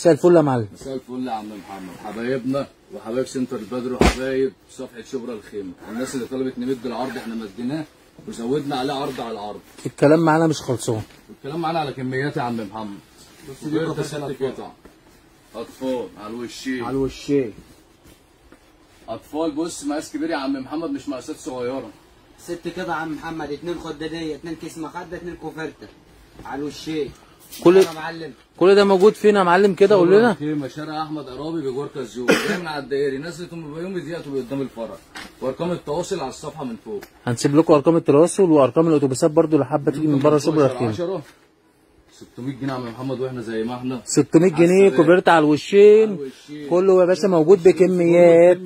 مساء الفل يا معلم. مساء الفل يا عم محمد، حبايبنا وحبايب سنتر البدر وحبايب صفحه شبرا الخيمه، الناس اللي طلبت نمد العرض احنا مديناه وزودنا عليه عرض على العرض. الكلام معانا مش خلصان، الكلام معانا على كميات يا عم محمد. بص دي قطع 6 قطع اطفال على الوشين. على الوشين اطفال، بص مقاس كبير يا عم محمد، مش مقاسات صغيره. 6 قطع يا عم محمد، 2 خداديه، 2 كيس مخده، 2 كوفرته على الوشين. كل ده موجود فين يا معلم كده؟ قول لنا. خيمه شارع احمد عرابي بجوار كازيون، جاي من على الدائري، نزلة ام بيومي ديت قدام الفرع، وارقام التواصل على الصفحه من فوق. هنسيب لكم ارقام التواصل وارقام الاتوبيسات برضو لو حابه تيجي من بره شبرا الخيمه. 600 جنيه يا عم محمد، واحنا زي ما احنا 600 جنيه كوفرت على الوشين. كله يا باشا موجود بكميات،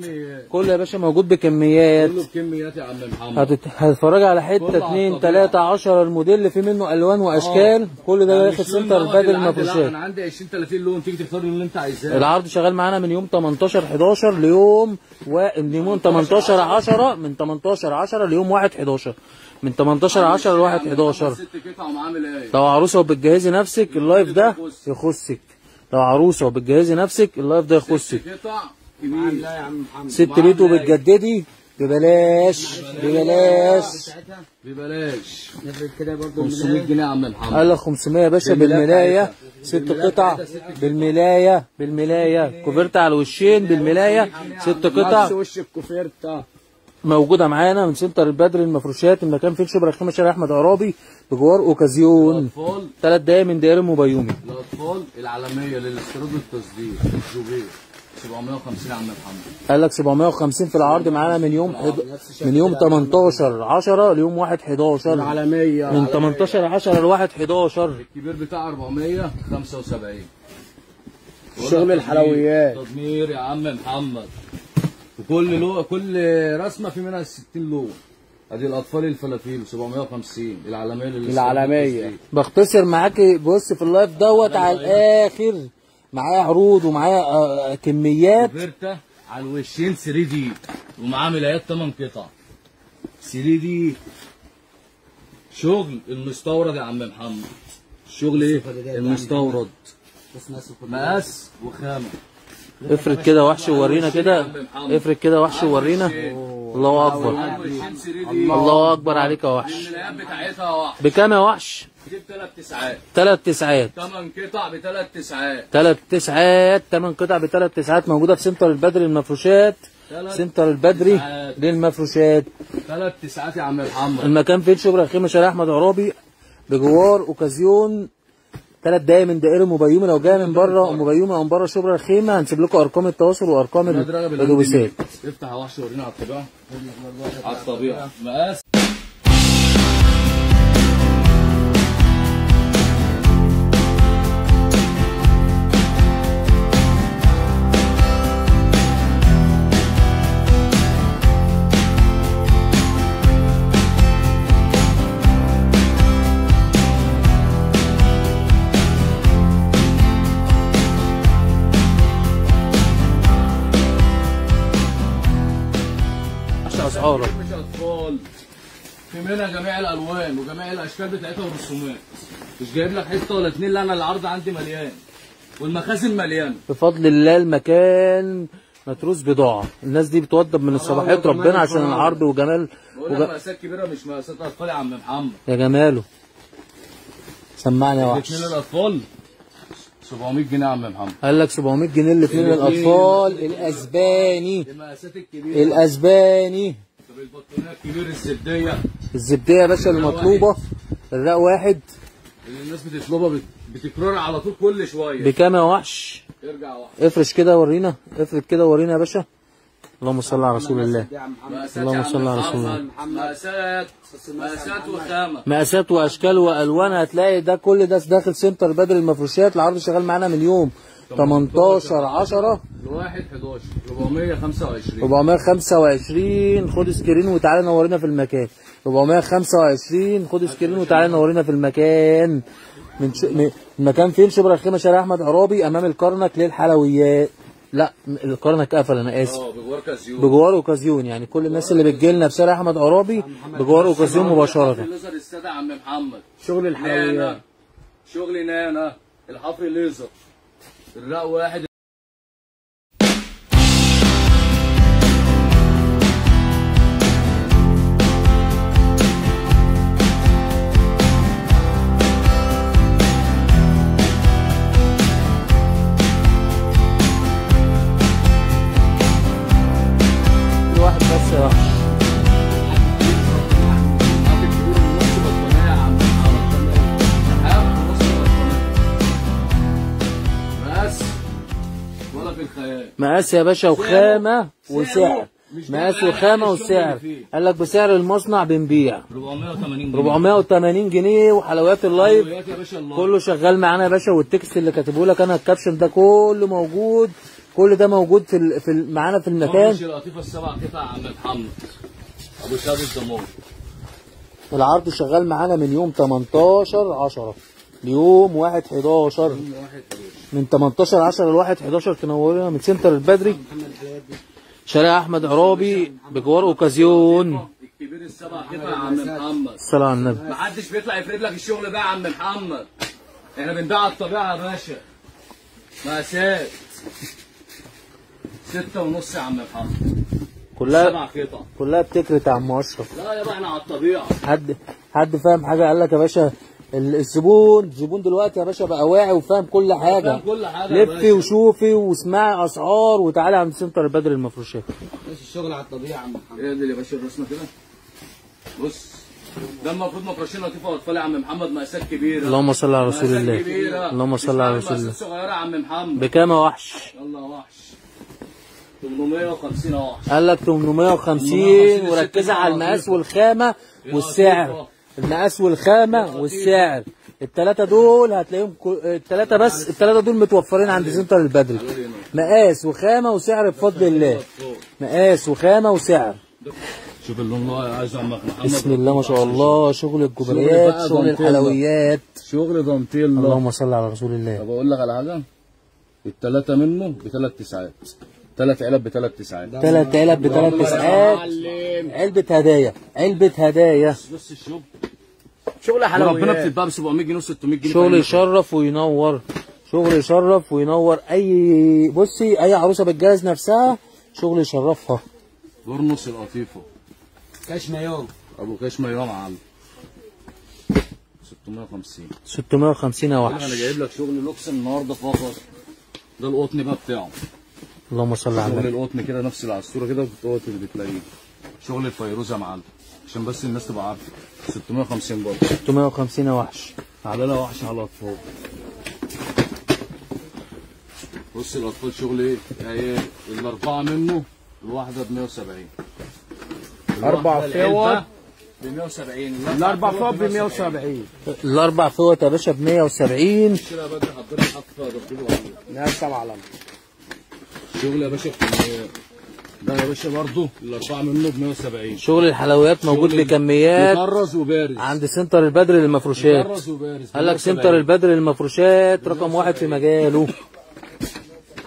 كله يا باشا موجود بكميات، كله بكميات يا عم محمد. هتتفرج على حته 2 3 10 الموديل، في منه الوان واشكال. كل ده داخل سنتر البدر المفروشات. انا عندي 20 30 لون، تيجي تختار اللون اللي انت عايزاه. العرض شغال معانا من يوم 18 11 ليوم من 18 10 من 18 10 ليوم 1 11 من 18 10 ل 1 11. 6 قطع ومعامل ايه؟ لو عروسه وبتجهزي نفسك اللايف ده يخصك. لو عروسه وبتجهزي نفسك اللايف ده يخصك. 6 قطع كبير. لا يا عم محمد، 6 بيت وبتجددي ببلاش ببلاش ببلاش. نفرد كده برضه 500 جنيه يا عم محمد. قال لك 500 يا باشا بالملايه. 6 قطع بالملايه كوفرت على الوشين بالملايه. 6 قطع وش الكوفرته موجوده معانا من سنتر البدر المفروشات. المكان فين؟ شبرا الخيمه شارع احمد عرابي بجوار اوكازيون. 3 دقايق من دائري ام بيومي. الاطفال العالميه للاستيراد والتصدير جوبيه 750 يا عم محمد. قال لك 750 في العرض معانا من يوم 18 10 ليوم 1 11. العالميه من 18 10 ل 1 11. الكبير بتاع 475. شغل الحلويات تضمير يا عم محمد. وكل كل رسمه في منها 60 لون. ادي الاطفال الفلافيل 750 العالميه بختصر معاكي. بص في اللايف دوت على الاخر معايا عروض ومعايا كميات. كوفرته على الوشين 3 دي ومعاه ملايات 8 قطع 3 دي. شغل المستورد يا عم محمد. الشغل ايه؟ المستورد، مقاس وخامه. افرد كده وحش وورينا كده. افرد كده وحش وورينا. الله اكبر، الله اكبر عليك يا وحش. الملايات بتاعتها وحش. بكام يا وحش؟ دي ب3 تسعات. 3 تسعات. 8 قطع ب3 تسعات. 3 تسعات. 8 قطع ب3 تسعات. موجوده في سنتر البدري المفروشات. سنتر البدري للمفروشات. 3 تسعات يا عم محمد. المكان فين؟ شبرا الخيمه شارع احمد عرابي بجوار اوكازيون. 3 دقايق من دائري ام بيومي. لو جاي من بره ام بيومي او من بره شبرا الخيمه هنسيب لكم ارقام التواصل وارقام الاتوبيسات. افتح يا وحش ورينا على الطبيعه. على الطبيعه مقاس. اسعارك مش اطفال، في منها جميع الالوان وجميع الاشكال بتاعتها والرسومات. مش جايب لك حته ولا اتنين، لا انا العرض عندي مليان والمخازن مليانه بفضل الله. المكان متروس بضاعه. الناس دي بتوضب من صباحيه ربنا عشان العرض وجمال. بقول لك مقاسات كبيره مش مقاسات اطفال يا عم محمد. يا جماله سمعني يا وحش. الاثنين الاطفال 700 جنيه يا عم محمد. قال لك 700 جنيه الاثنين الاطفال الاسباني. المقاسات الكبيره الاسباني. طب البطانيه الكبير الزبديه. الزبديه يا باشا المطلوبه الراق واحد اللي الناس بتطلبها بتكررها على طول كل شويه. بكام يا وحش؟ ارجع وحش. افرش كده ورينا. افرد كده ورينا يا باشا. اللهم صل على رسول الله. اللهم صل على رسول الله. مقاسات وخامه. مقاسات واشكال والوان. هتلاقي ده كل ده داخل سنتر بدر المفروشات. العرض شغال معانا من يوم 18 10 ل 1 11 425. 425. خد سكرين وتعالى نورينا في المكان. 425. خد سكرين وتعالى نورينا في المكان. المكان فين؟ شبرا الخيمه شارع احمد عرابي امام الكرنك للحلويات. لا الكرنك قفل، انا اسف. بجوار كازيون. بجوار اوكازيون. يعني كل الناس اللي بتجي لنا في شارع احمد عرابي بجوار اوكازيون مباشره. الليزر الساده يا عم محمد. شغل الحلويات. شغل نانا الحفر الليزر الرق واحد. واحد بس يا وحش. مقاس يا باشا وخامة وسعر. مقاس وخامة وسعر. قال لك بسعر المصنع بنبيع 480 جنيه. وحلويات اللايف كله شغال معانا يا باشا. والتكست اللي كاتبه لك انا الكابشن ده كله موجود. كل ده موجود معانا في المكان. القطيفه السبع قطع يا عم محمد ابو شادي الدمار. العرض شغال معانا من يوم 18/10 ليوم 1/11. من 18/10 ل1/11 تنورنا من سنتر البدري شارع احمد عرابي بجوار اوكازيون. الكبير السبع قطع يا عم محمد. الصلاة على النبي. محدش بيطلع يفرد لك الشغل ده يا عم محمد. احنا بنبيع على الطبيعه يا باشا. مقاسات 6.5 يا عم محمد. كلها 7 قطع. كلها بتكرت يا عم اشرف. لا يابا احنا على الطبيعه. حد فاهم حاجه؟ قال لك يا باشا الزبون دلوقتي يا باشا بقى واعي وفاهم كل حاجه. فاهم كل حاجه يا لفي وشوفي واسمعي اسعار وتعالي عند سنتر البدر المفروشات. ماشي الشغل على الطبيعه يا عم محمد. ايه دي يا باشا الرسمه كده؟ بص ده المفروض مفروشين لطيفه واطفال يا عم محمد. مقاسات كبيره. اللهم صل على رسول مقاسات الله. كبيره. اللهم صل على رسول الله. مقاسات صغيره يا عم محمد. بكام يا وحش؟ يلا يا وحش 850 يا وحش. قال لك 850 وركزها على المقاس والخامه والسعر. المقاس والخامه والسعر الثلاثه دول هتلاقيهم الثلاثه بس. الثلاثه دول متوفرين عند سنتر البدري. مقاس وخامه وسعر بفضل الله. مقاس وخامه وسعر. شوف اللون اللي عايزه عم محمد. بسم الله ما شاء الله. شغل الجبريات شغل الحلويات شغل دانتيل. اللهم صل على رسول الله. طب اقول لك على حاجه. الثلاثه منه ب3 تسعات. 3 علب ب3 تسعات. 3 علب ب3 تسعات. علبة هدايا. علبة هدايا. بص الشغل شغل حلويات. وربنا بتتباع ب 700 جنيه و 600 جنيه. شغل يشرف وينور. شغل يشرف وينور. بصي اي عروسه بتجهز نفسها شغل يشرفها. برنس القطيفه كاش مايوم ابو كاش مايوم يا عم 650. 650 يا وحش. انا جايب لك شغل لوكس النهارده فقط. ده القطن بقى بتاعه. اللهم صل على شغل النبي. القطن كده نفس العصوره كده اللي بتلاقيه. شغل الفيروزه يا معلم عشان بس الناس تبقى عارفه. 650 برضه. 650 يا وحش. تعالى لها وحش على الاطفال. بص الاطفال شغل ايه؟ يعني الاربعه منه الواحده ب 170. 4 فوط ب 170. الاربع فوط ب 170. الاربع فوط يا باشا ب 170. كده بدري حضرتك حاطه ضربته لا 7 علامه. شغل يا باشا ده يا باشا برضه الاربعه منه ب 170. شغل الحلويات موجود بكميات مكرز وبارز عند سنتر البدر للمفروشات. مكرز وبارز. قال لك سنتر البدر للمفروشات رقم 1 في مجاله.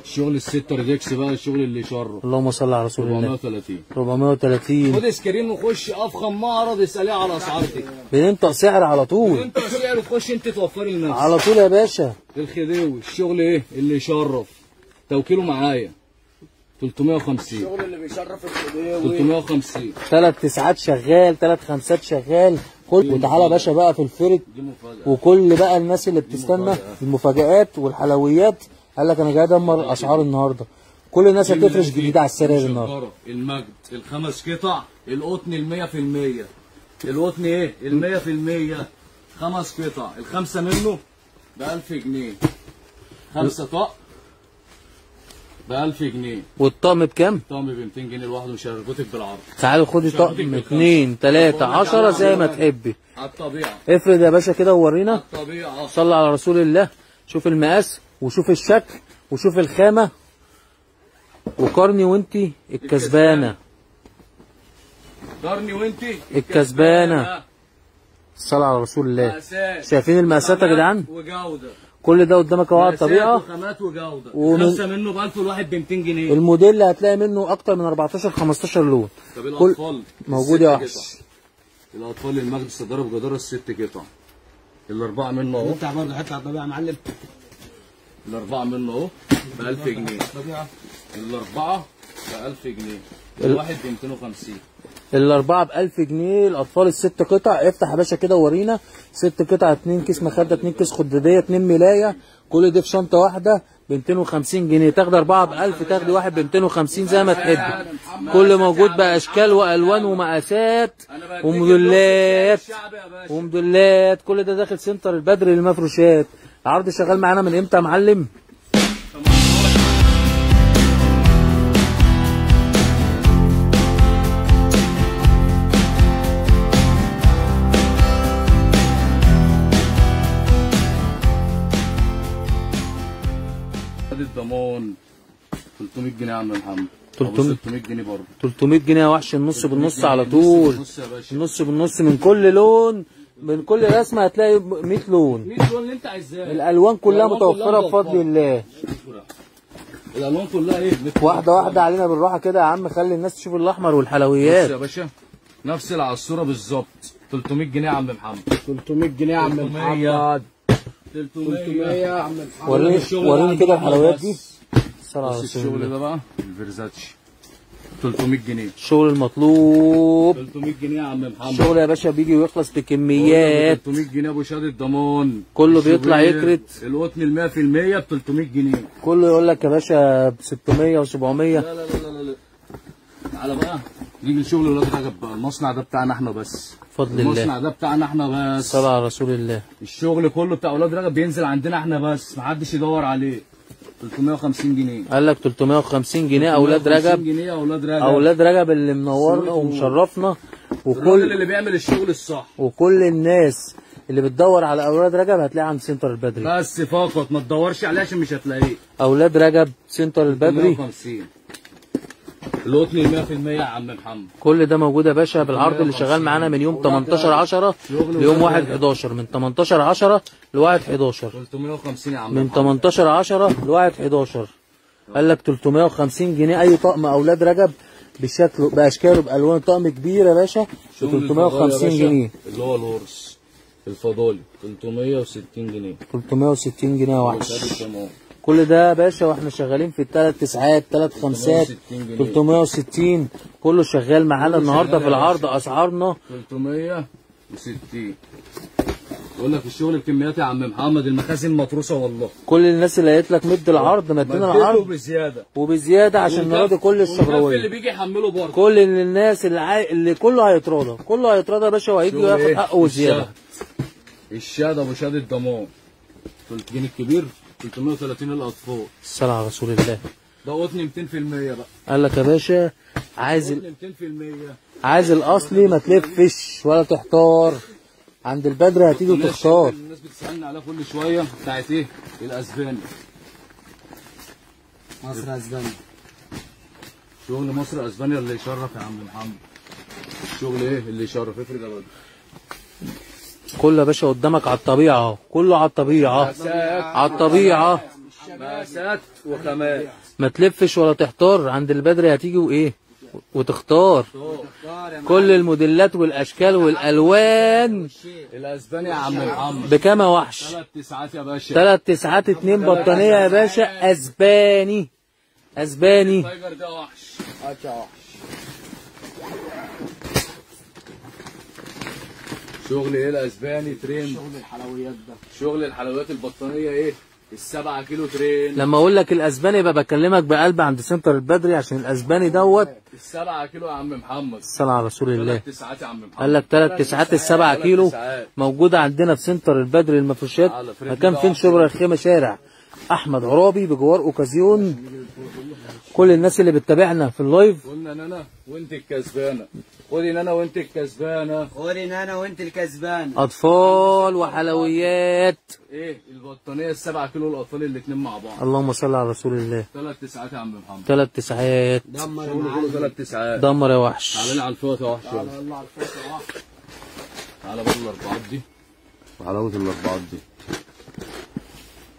الشغل الستة ريدكس بقى الشغل اللي يشرف. اللهم صل على رسول الله. 430. 430. خد سكرين وخش افخم معرض اساليه على اسعار دي. بننطق سعر على طول. انت سعر تخش انت توفري لنفسك على طول يا باشا. الخديوي الشغل ايه اللي يشرف توكيله معايا 350. الشغل اللي بيشرف الخديوي 350. 3 تسعات شغال 3 خمسات شغال. خد وتعالى يا باشا بقى في الفرد. دي مفاجأة. وكل بقى الناس اللي بتستنى المفاجآت والحلويات قال لك انا جاي ادمر الاسعار النهارده. كل الناس هتفرش جديد على السراير النهارده. المجد الخمس قطع القطن ال 100%. القطن ايه؟ ال 100%. 5 قطع الخمسه منه ب 1000 جنيه. 5 طق ب 1000 جنيه. والطقم بكام؟ الطقم ب 200 جنيه لوحده مش هربطك بالعرض. تعالوا خدي طقم 2 3 10 زي ما تحبي. على الطبيعه. افرد يا باشا كده وورينا. على الطبيعه. صلى على رسول الله. شوف المقاس وشوف الشكل وشوف الخامه وقارني وانتي الكسبانه. قارني وانتي الكسبانه. الصلاة على رسول الله. شايفين المقاسات يا جدعان؟ وجوده. كل ده قدامك اهو على الطبيعه. وخامات وجوده. خمسه منه ب 1000 والواحد ب 200 جنيه. الموديل هتلاقي منه اكتر من 14 15 لون. طب الاطفال موجود يا وحش. الاطفال المجد استضرب جدار ال6 قطع. الاربعه منه اهو. انت برضه حته على الطبيعه يا معلم. الاربعه منه اهو ب 1000 جنيه. الاربعه ب 1000 جنيه. الواحد ب 250. الاربعه ب 1000 جنيه. الاطفال الست قطع. افتح يا باشا كده وورينا. 6 قطع، 2 كيس مخده، 2 كيس خداديه، 2 ملايه، كل ده في شنطه واحده ب 250 جنيه. تاخد 4 ب 1000، تاخد واحد ب 250 زي ما تحب. كل موجود باشكال والوان ومقاسات وموديلات وموديلات. كل ده داخل سنتر البدري للمفروشات. العرض شغال معانا من امتى يا معلم؟ الضمان 300 جنيه يا عم محمد. 300 جنيه برضه. 300 جنيه يا وحش. النص بالنص على طول. النص بالنص من كل لون، من كل رسمه هتلاقي 100 لون. 100 لون اللي انت عايزاه. الالوان كلها متوفره بفضل الله. الالوان كلها ايه؟ واحده واحده علينا بالراحه كده يا عم. خلي الناس تشوف الاحمر والحلويات. بص يا باشا نفس العصوره بالظبط 300 جنيه يا عم محمد. 300 جنيه يا عم محمد. 300 يا عم محمد. وريني كده الحلويات دي. بص الشغل ده بقى الفيرزاتشي 300 جنيه. الشغل المطلوب 300 جنيه يا عم محمد. الشغل يا باشا بيجي ويخلص بكميات. 300 جنيه ابو شهاده ضمان. كله بيطلع يكرت. القطن ال 100% ب 300 جنيه. كله يقول لك يا باشا ب 600 و700. لا لا لا لا لا. تعالى بقى نيجي لشغل ولاد رجب بقى. المصنع ده بتاعنا احنا بس. بفضل الله. المصنع ده بتاعنا احنا بس. صلى على رسول الله. الشغل كله بتاع ولاد رجب بينزل عندنا احنا بس، محدش يدور عليه. 350 جنيه. قال لك 350 جنيه اولاد رجب. 350 جنيه اولاد رجب. اولاد رجب اللي منورنا ومشرفنا. الراجل اللي بيعمل الشغل الصح. وكل الناس اللي بتدور على اولاد رجب هتلاقيها عند سنتر البدري. بس فقط ما تدورش عليه عشان مش هتلاقيه. اولاد رجب سنتر البدري. 350. القطن 100% يا عم محمد. كل ده موجود يا باشا بالعرض اللي شغال معانا من يوم 18/10 ليوم 1/11. من 18/10 ل 1/11. 350 يا عم من محمد. 18/10 ل 1/11. قال لك 350 جنيه اي طقم اولاد رجب بشكله باشكاله بالوان. طقم كبير يا باشا ب 350 جنيه. اللي هو الورس الفضالي 360 جنيه. 360 جنيه يا وحش. كل ده يا باشا واحنا شغالين في الثلاث تسعات 3 خمسات 360. كله شغال معانا النهارده في العرض. اسعارنا 360. يقول لك الشغل بكميات يا عم محمد. المخازن متروسه والله. كل الناس اللي قالت لك مد العرض مدينا العرض وبزياده وبزياده عشان نراضي كل الشبراويه. اللي بيجي يحمله برضه. كل الناس اللي كله هيتراضى. كله هيتراضى يا باشا وهيجي وياخد حقه وزياده. الشهد ابو شهاده ضمان 300 جنيه الكبير 330 للاطفال. الصلاة على رسول الله. ده قطن 200% بقى. قال لك يا باشا عايز 200%. عايز الاصلي ما تلفش ولا تحتار. عند البدر هتيجي وتختار. الناس بتسالني عليها كل شويه بتاعت ايه؟ الاسباني. مصر اسبانيا. شغل مصر اسبانيا اللي يشرف يا عم محمد. الشغل ايه اللي يشرف؟ افرض يا بدر. كله يا باشا قدامك على الطبيعه اهو. كله على الطبيعه. على الطبيعه. مقاسات وخامات. ما تلفش ولا تحتار. عند البدر هتيجي وايه وتختار. كل الموديلات والاشكال والالوان. الاسباني يا عم محمد بكام يا وحش؟ 3 تسعات يا باشا. 3 تسعات 2 بطانيه يا باشا. اسباني. اسباني. التايجر ده وحش. هات يا وحش. شغل ايه الاسباني ترند. شغل الحلويات ده. شغل الحلويات البطانيه ايه؟ ال7 كيلو ترند. لما اقول لك الاسباني يبقى بكلمك بقلب عند سنتر البدري عشان الاسباني دوت. ال7 كيلو يا عم محمد. الصلاة على رسول الله. 3 تسعات يا عم محمد. قال لك 3 تسعات ال7 كيلو موجوده عندنا في سنتر البدري المفروشات. مكان فين؟ شبرا الخيمه شارع احمد عرابي بجوار اوكازيون. كل الناس اللي بتتابعنا في اللايف قلنا ان انا وانت الكسبانه. خدي ان انا وانت الكسبانه. خدي ان انا وانت الكسبان. اطفال وحلويات. ايه البطانيه ال7 كيلو الاطفال الاثنين مع بعض. اللهم صل على رسول الله. 3 تسعات يا عم محمد. 3 تسعات. دمر يا شغل كله معلم. 3 تسعات. دمر يا وحش. تعالى لي على الفوط يا وحش. تعالى يلا على الفوط يا وحش. تعالى بقى الاربعات دي وحلاوه الاربعات دي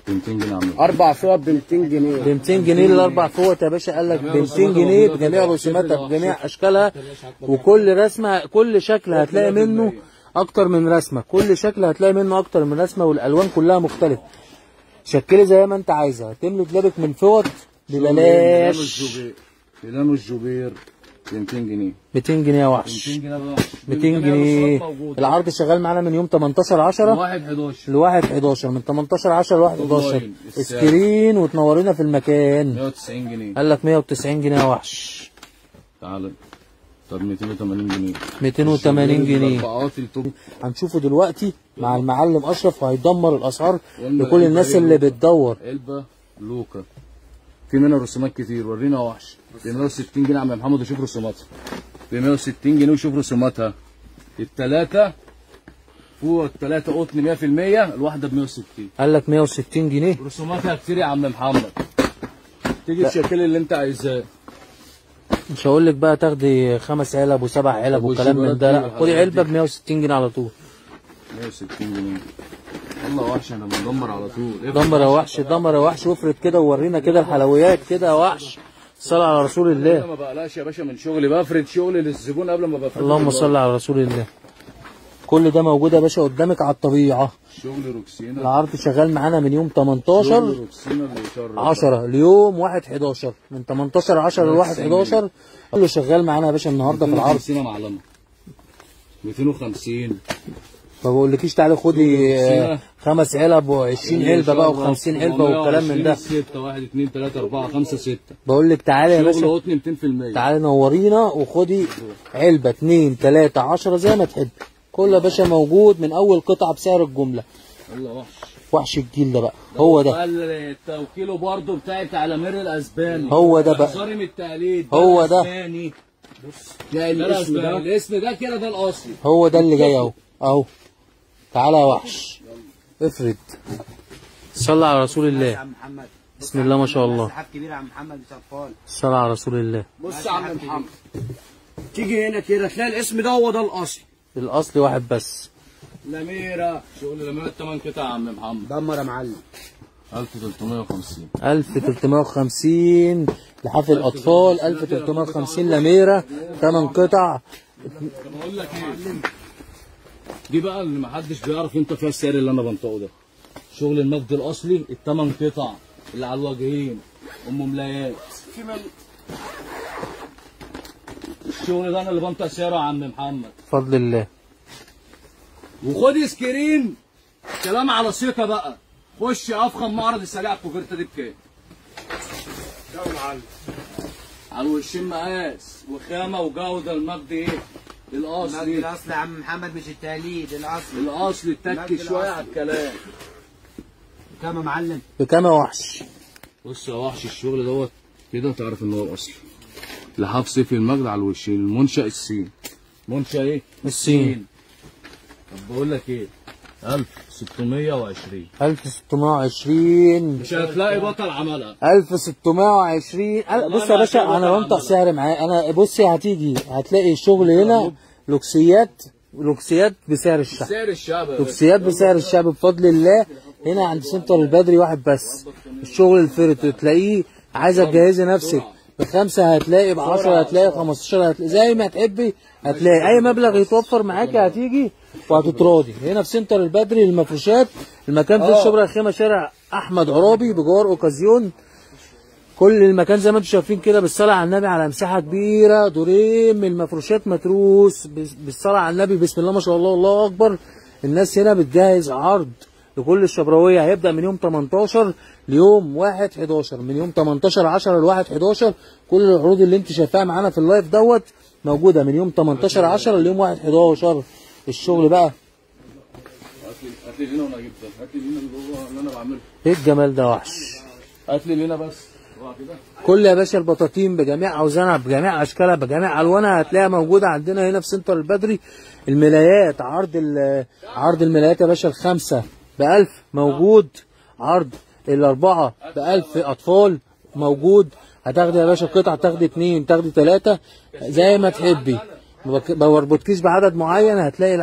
200 جنيه يا عم. 4 فوط ب 200 جنيه. ب 200 جنيه الاربع فوط يا باشا. قال لك ب 200 جنيه بجميع رسوماتها بجميع اشكالها. وكل رسمه كل شكل هتلاقي منه اكتر من رسمه. كل شكل هتلاقي منه اكتر من رسمه والالوان كلها مختلفه. شكلي زي ما انت عايزها، تملي دولابك من فوط ببلاش. ميلانو الجوبير ب 200 جنيه. 200 جنيه يا وحش. 200 جنيه بقى. 200 جنيه. العرض شغال معانا من يوم 18/10 ل 1/11، من 18/10 ل 1/11. سكرين وتنورينا في المكان. 190 جنيه. قال لك 190 جنيه يا وحش. تعالى. طب 280 جنيه. 280 جنيه. الطبقات التوب. هنشوفه دلوقتي مع المعلم اشرف، وهيدمر الاسعار لكل الناس اللي بتدور. علبه لوكا في منها رسومات كتير. ورينا يا وحش. ب 160 جنيه يا عم محمد، وشوف رسوماتها. ب 160 جنيه وشوف رسوماتها. الثلاثه فوق الثلاثه قطن 100%، الواحده ب 160. قال لك 160 جنيه. رسوماتها كتير يا عم محمد. تيجي الشكل اللي انت عايزاه. مش هقول لك بقى تاخدي 5 علب و7 علب والكلام من ده، لا خدي علبه ب 160 جنيه على طول. 160 جنيه. والله يا وحش انا بندمر على طول. دمر يا وحش، دمر يا وحش، وافرد كده وورينا كده الحلويات كده يا وحش. صل على رسول الله. انا ما بقلقش يا باشا من شغلي، بفرد شغلي للزبون قبل ما بفرد. اللهم صل على رسول الله. كل ده موجود يا باشا قدامك على الطبيعه. شغل روكسينا. العرض شغال معانا من يوم 18/10 ليوم 1/11، من 18/10 ل 1/11 كله شغال معانا يا باشا النهارده في العرض. 250 معلمه. 250. ما بقولكيش تعالي خدي 5 علب و20 علبه بقى و50 علبه والكلام من ده. 6 1 2 3 4 5 6. بقول لك تعالي يا شغل باشا، قطن 200%. تعالي نورينا وخدي علبه 2 3 10 زي ما تحب. كله يا باشا موجود من اول قطعه بسعر الجمله. الله وحش. وحش الجيل ده بقى، هو ده. التوكيله برضه بتاع الامير الاسباني. هو ده بقى. صارم التقليد. هو ده. بص تلاقي الاسم ده. الاسم ده كده ده الاصلي. هو ده اللي جاي اهو اهو. تعالى يا وحش. افرد. صلى على رسول الله. بسم الله ما شاء الله. سحاب كبير يا عم محمد بصفال. صلى على رسول الله. بص يا عم محمد، تيجي هنا كده تلاقي الاسم ده هو ده الاصلي. الاصل واحد بس. لميرة. شغل لميرة 8 قطع يا عم محمد. دمر يا معلم. 1350. 1350 لحفل الاطفال. 1350 لميرة 8 قطع. بقول لك ايه، دي بقى اللي محدش بيعرف انت فيها السعر اللي انا بنطقه ده. شغل المجد الاصلي ال8 قطع اللي على الوجهين ملايات. في الشغل ده انا اللي بنطق سعره يا عم محمد بفضل الله. وخد سكرين كلام على ثقه بقى. خش افخم معرض السريع الكوفرته دي بكام؟ ده معلم. على الوشين مقاس وخامه وجوده. المجد ايه؟ الاصلي. الاصل يا عم محمد مش التقليد، الاصل. الاصلي اتك شويه على الكلام. بكام يا معلم؟ بكام يا وحش؟ بص يا وحش الشغل دوت كده تعرف ان هو الاصلي. لحاف سيف المجد على الوشين. المنشأ الصين. منشأ ايه؟ الصين. طب بقول لك ايه؟ 1620. 1620 مش هتلاقي بطل عملها. 1620. بص يا باشا انا بنطق سعر معاه. انا بصي هتيجي هتلاقي الشغل هنا لوكسيات بسعر الشعب. سعر الشعب. لوكسيات بسعر الشعب بفضل الله. هنا عند سنتر البدري واحد بس. الشغل الفرط تلاقيه. عايزه تجهزي نفسك ب5 هتلاقي، ب10 هتلاقي، 15 هتلاقي، زي ما تحبي هتلاقي. اي مبلغ يتوفر معاكي هتيجي وهتتراضي. هنا في سنتر البدري للمفروشات. المكان في شبرا الخيمه، شارع احمد عرابي بجوار اوكازيون. كل المكان زي ما انتم شايفين كده بالصلاه على النبي على مساحه كبيره. دورين من المفروشات متروس بالصلاه على النبي. بسم الله ما شاء الله الله اكبر. الناس هنا بتجهز عرض لكل الشبراويه. هيبدا من يوم 18 ليوم 1/11. من يوم 18/10 ل 1/11. كل العروض اللي انت شايفاها معانا في اللايف دوت موجوده من يوم 18/10 ليوم 1/11. الشغل بقى هات لي هنا وانا اجيب ده. هات لي هنا اللي انا بعمله. ايه الجمال ده وحش. هات لي هنا بس. كده كل يا باشا البطاطين بجميع اوزانها بجميع اشكالها بجميع الوانها هتلاقيها موجوده عندنا هنا في سنتر البدري. الملايات عرض الملايات يا باشا ال5 ب1000 موجود. عرض ال4 ب1000 اطفال موجود. هتاخدي يا باشا قطعه، تاخدي 2 تاخدي 3 زي ما تحبي. ما بربطكيش بعدد معين. هتلاقي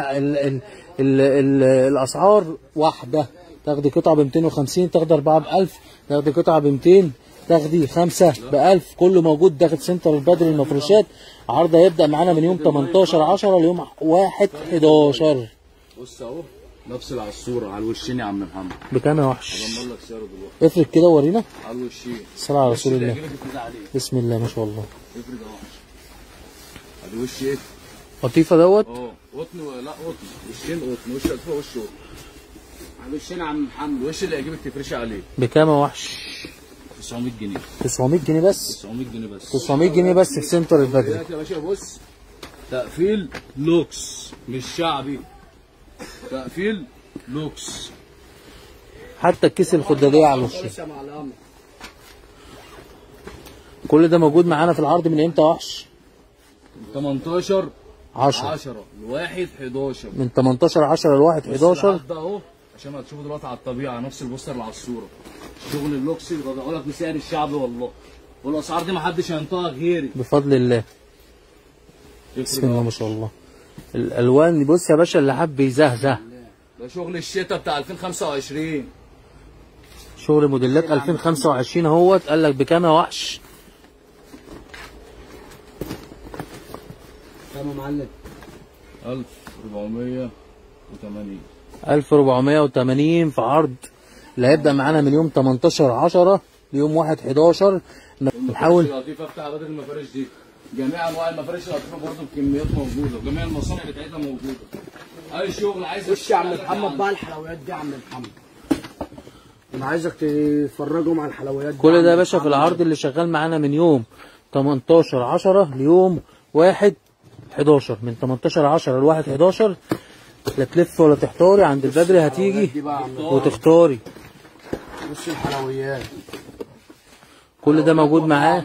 الاسعار واحده. تاخدي قطعه ب 250، تاخدي 4 ب1000، تاخدي قطعه ب200، تاخدي 5 ب1000. كله موجود داخل سنتر البدري المفروشات. عرض هيبدا معانا من يوم 18/10 ليوم 1/11. بص اهو نفس العصوره على الوشين يا عم محمد. بكام يا وحش؟ انا بقول لك سعره دلوقتي. افرد كده ورينا. على الوشين. الصلاة على رسول الله. هيجيلك الفيزا عليه. بسم الله ما شاء الله. افرد اهو. ادي وش ايه؟ قطيفة دوت. قطن لا قطن، وشين قطن، وش قطن وش قطن. على الوشين يا عم محمد، الوش اللي هيجيبك تفرشي عليه. بكام يا وحش؟ 900 جنيه. 900 جنيه بس. 900 جنيه بس. 900 جنيه بس في سنتر البدري. دلوقتي يا باشا بص، تقفيل لوكس مش شعبي، تقفيل لوكس. حتى الكيس الخدادية على الوش. كل ده موجود معانا في العرض من امتى يا وحش؟ 18 10 لواحد 11. من 18 10 لواحد 11. ده اهو عشان هتشوفوا دلوقتي على الطبيعه نفس البوستر اللي على الصوره. شغل اللوكس اللي بقول لك بسعر الشعبي والله، والاسعار دي محدش هينطقها غيري بفضل الله. بسم الله ما شاء الله. الالوان بص يا باشا اللي حب يزهزه. ده شغل الشتاء بتاع 2025. شغل موديلات 2025 اهوت. قال لك بكام يا وحش؟ كام يا معلم؟ 1480. 1480 في عرض اللي هيبدا معانا من يوم 18 10 ليوم 1 11. نحاول اللطيفه بتاع بدل المفارش دي، جميع انواع المفارش اللطيفه برضه بكميات موجوده، وجميع المصانع بتاعتها موجوده. اي شغل عايز خش يا عم محمد بقى الحلويات دي يا عم محمد. انا عايزك تفرجهم على الحلويات دي. كل ده يا باشا في العرض اللي شغال معانا من يوم 18 10 ليوم 1 11. من 18 10 ل 1 11 لا تلف ولا تحتاري، عند البدري هتيجي وتختاري. بص الحلويات كل ده موجود معاه.